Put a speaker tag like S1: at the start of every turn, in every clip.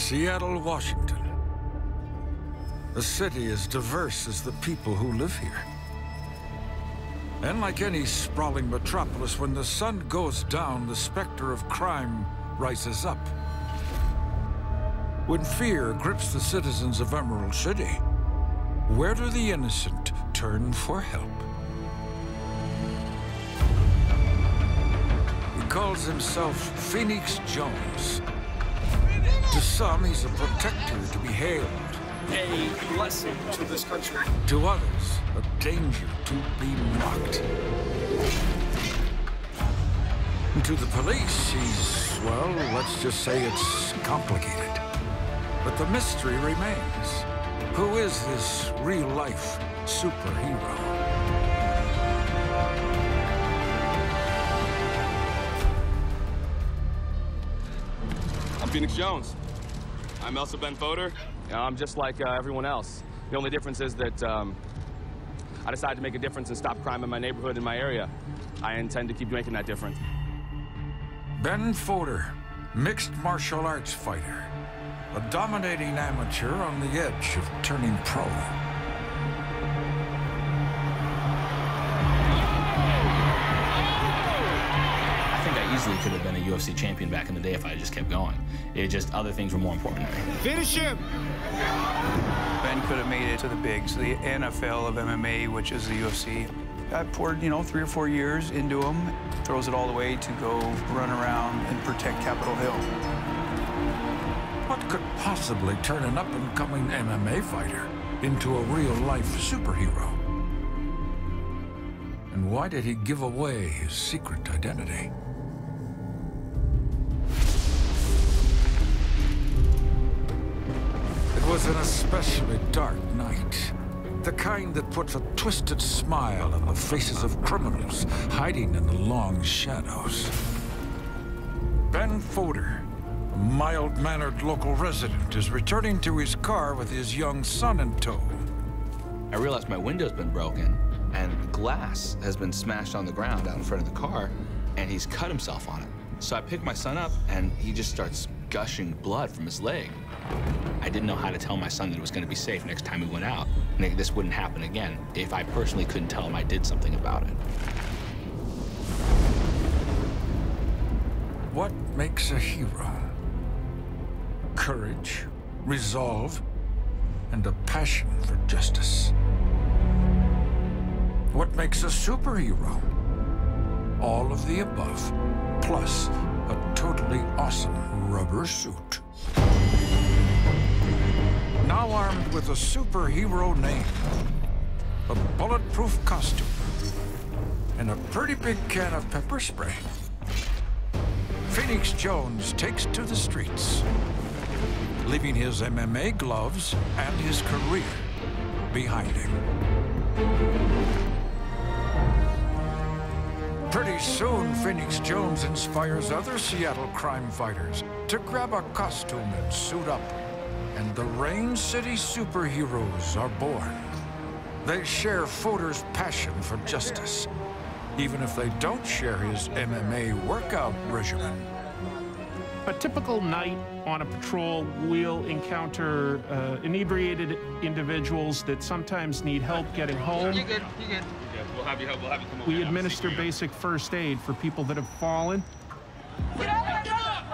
S1: Seattle, Washington. A city as diverse as the people who live here. And like any sprawling metropolis, when the sun goes down, the specter of crime rises up. When fear grips the citizens of Emerald City, where do the innocent turn for help? He calls himself Phoenix Jones. To some, he's a protector to be hailed.
S2: A blessing to this country.
S1: To others, a danger to be mocked. And to the police, he's, well, let's just say it's complicated. But the mystery remains. Who is this real-life superhero?
S3: I'm Phoenix Jones. I'm also Ben Fodor. I'm just like everyone else. The only difference is that I decided to make a difference and stop crime in my neighborhood, in my area. I intend to keep making that difference.
S1: Ben Fodor, mixed martial arts fighter. A dominating amateur on the edge of turning pro.
S4: I think I easily could have been a UFC champion back in the day if I just kept going. It just, other things were more important to me.
S5: Finish him!
S6: Ben could have made it to the bigs, the NFL of MMA, which is the UFC. I poured, 3 or 4 years into him, throws it all away to go run around and protect Capitol Hill.
S1: What could possibly turn an up-and-coming MMA fighter into a real-life superhero? And why did he give away his secret identity? It was an especially dark night. The kind that puts a twisted smile on the faces of criminals hiding in the long shadows. Ben Fodor, a mild-mannered local resident, is returning to his car with his young son in tow.
S4: I realized my window's been broken, and glass has been smashed on the ground out in front of the car, and he's cut himself on it. So I pick my son up, and he just starts gushing blood from his leg. I didn't know how to tell my son that it was going to be safe next time we went out, and that this wouldn't happen again if I personally couldn't tell him I did something about it.
S1: What makes a hero? Courage, resolve, and a passion for justice. What makes a superhero? All of the above, plus a totally awesome rubber suit. Now armed with a superhero name, a bulletproof costume, and a pretty big can of pepper spray, Phoenix Jones takes to the streets, leaving his MMA gloves and his career behind him. Pretty soon, Phoenix Jones inspires other Seattle crime fighters to grab a costume and suit up. And the Rain City superheroes are born. They share Fodor's passion for justice, even if they don't share his MMA workout regimen.
S5: A typical night on a patrol, we'll encounter inebriated individuals that sometimes need help getting home.
S3: You good, you good. We'll have you come over.
S5: We administer basic first aid for people that have fallen.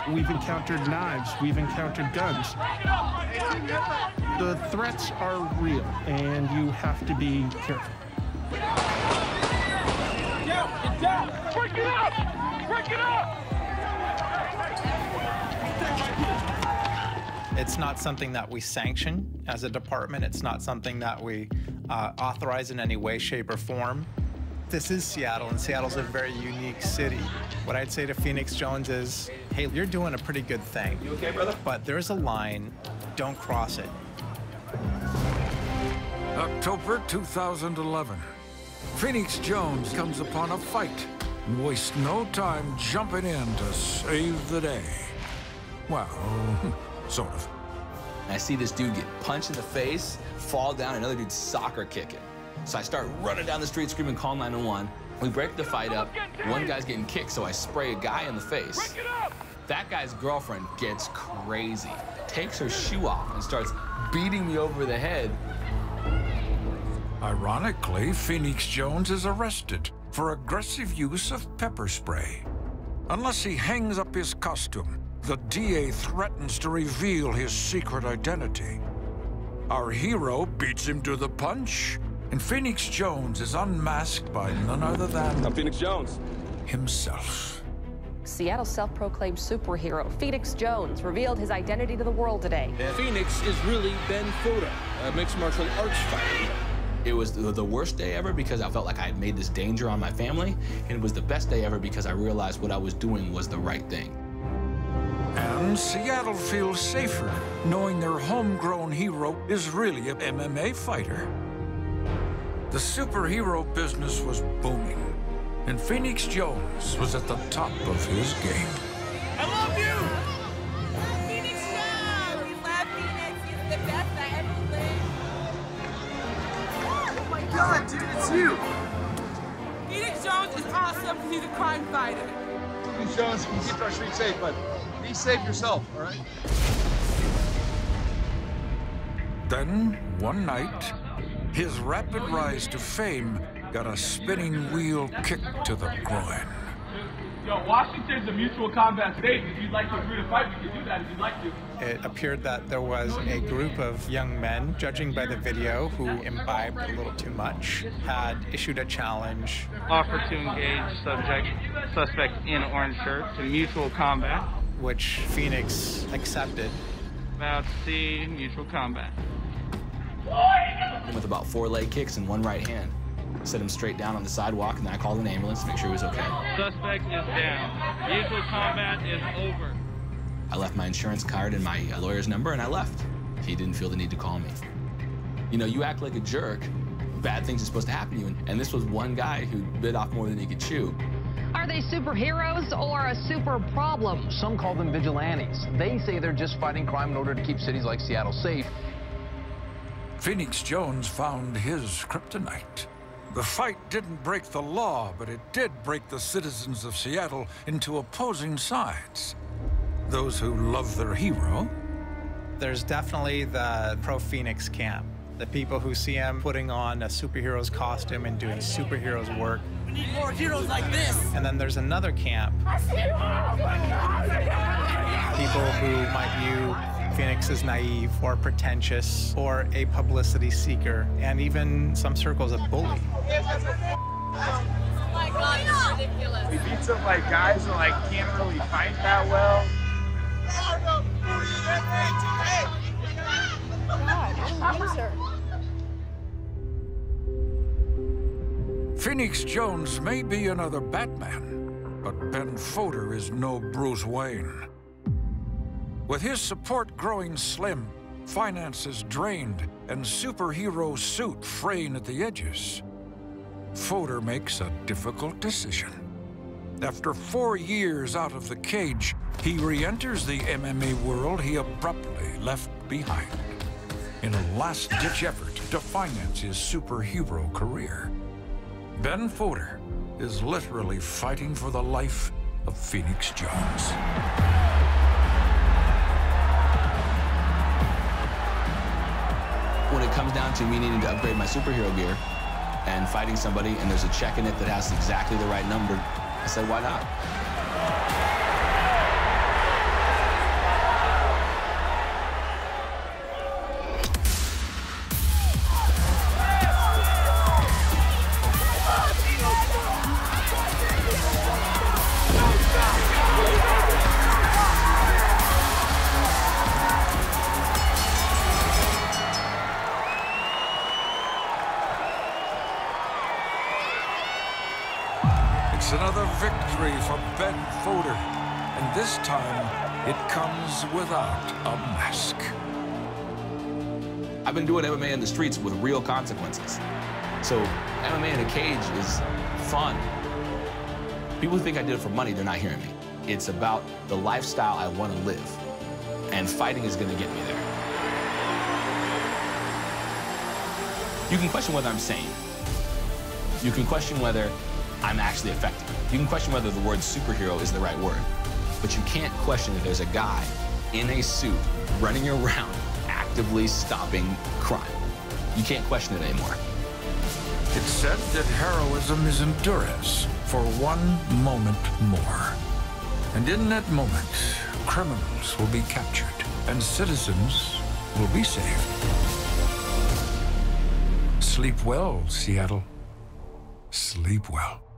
S5: We've encountered knives, we've encountered guns. The threats are real, and you have to be careful.
S2: Get down! Break it up! Break it up!
S7: It's not something that we sanction as a department. It's not something that we authorize in any way, shape, or form. This is Seattle, and Seattle's a very unique city. What I'd say to Phoenix Jones is, hey, you're doing a pretty good thing.
S3: You okay, brother?
S7: But there's a line, don't cross it.
S1: October 2011. Phoenix Jones comes upon a fight and wastes no time jumping in to save the day. Well, sort of.
S4: I see this dude get punched in the face, fall down, another dude's soccer kicking. So I start running down the street screaming, call 911. We break the fight up. One guy's getting kicked, so I spray a guy in the face. That guy's girlfriend gets crazy, takes her shoe off and starts beating me over the head.
S1: Ironically, Phoenix Jones is arrested for aggressive use of pepper spray. Unless he hangs up his costume, the DA threatens to reveal his secret identity. Our hero beats him to the punch, and Phoenix Jones is unmasked by none other than...
S3: I'm Phoenix Jones.
S1: ...himself.
S8: Seattle's self-proclaimed superhero, Phoenix Jones, revealed his identity to the world today.
S9: Phoenix is really Ben Fodor, a mixed martial arts fighter.
S4: It was the worst day ever because I felt like I had made this danger on my family, and it was the best day ever because I realized what I was doing was the right thing.
S1: And Seattle feels safer knowing their homegrown hero is really an MMA fighter. The superhero business was booming, and Phoenix Jones was at the top of his game.
S2: I love you! Phoenix Jones! We love Phoenix. He's the best I ever lived.
S10: Oh my God, dude, it's you!
S2: Phoenix Jones is awesome because he's a crime fighter.
S10: Phoenix Jones, you keep our street safe, but be safe yourself, all right?
S1: Then, one night, his rapid rise to fame got a spinning wheel kick to the groin.
S3: Yo, Washington's a mutual combat state. If you'd like to agree to fight, we can do that if you'd like to.
S7: It appeared that there was a group of young men, judging by the video, who imbibed a little too much, had issued a challenge.
S11: Offer to engage suspect in orange shirt to mutual combat.
S7: Which Phoenix accepted.
S11: About C, mutual combat.
S4: With about 4 leg kicks and 1 right hand. Set him straight down on the sidewalk, and then I called an ambulance to make sure he was okay.
S11: Suspect is down. Mutual combat is over.
S4: I left my insurance card and my lawyer's number, and I left. He didn't feel the need to call me. You know, you act like a jerk, bad things are supposed to happen to you, and this was one guy who bit off more than he could chew.
S12: Are they superheroes or a super problem?
S13: Some call them vigilantes. They say they're just fighting crime in order to keep cities like Seattle safe.
S1: Phoenix Jones found his kryptonite. The fight didn't break the law, but it did break the citizens of Seattle into opposing sides. Those who love their hero.
S7: There's definitely the pro-Phoenix camp. The people who see him putting on a superhero's costume and doing superheroes work.
S2: We need more heroes like this.
S7: And then there's another camp. People who might view Phoenix as naive or pretentious or a publicity seeker, and even some circles a bully.
S2: Oh my God, this is ridiculous.
S10: He beats up like guys who like can't really fight that well.
S2: God, loser.
S1: Phoenix Jones may be another Batman, but Ben Fodor is no Bruce Wayne. With his support growing slim, finances drained, and superhero suit fraying at the edges, Fodor makes a difficult decision. After 4 years out of the cage, he re-enters the MMA world he abruptly left behind in a last-ditch effort to finance his superhero career. Ben Fodor is literally fighting for the life of Phoenix Jones.
S4: When it comes down to me needing to upgrade my superhero gear and fighting somebody and there's a check in it that has exactly the right number, I said, why not?
S1: It's another victory for Ben Fodor, and this time it comes without a mask.
S4: I've been doing MMA in the streets with real consequences. So MMA in a cage is fun. People who think I did it for money, they're not hearing me. It's about the lifestyle I want to live, and fighting is going to get me there. You can question whether I'm sane. You can question whether I'm actually effective. You can question whether the word superhero is the right word, but you can't question that there's a guy in a suit running around actively stopping crime. You can't question it anymore.
S1: It's said that heroism is endurance for one moment more. And in that moment, criminals will be captured and citizens will be saved. Sleep well, Seattle. Sleep well.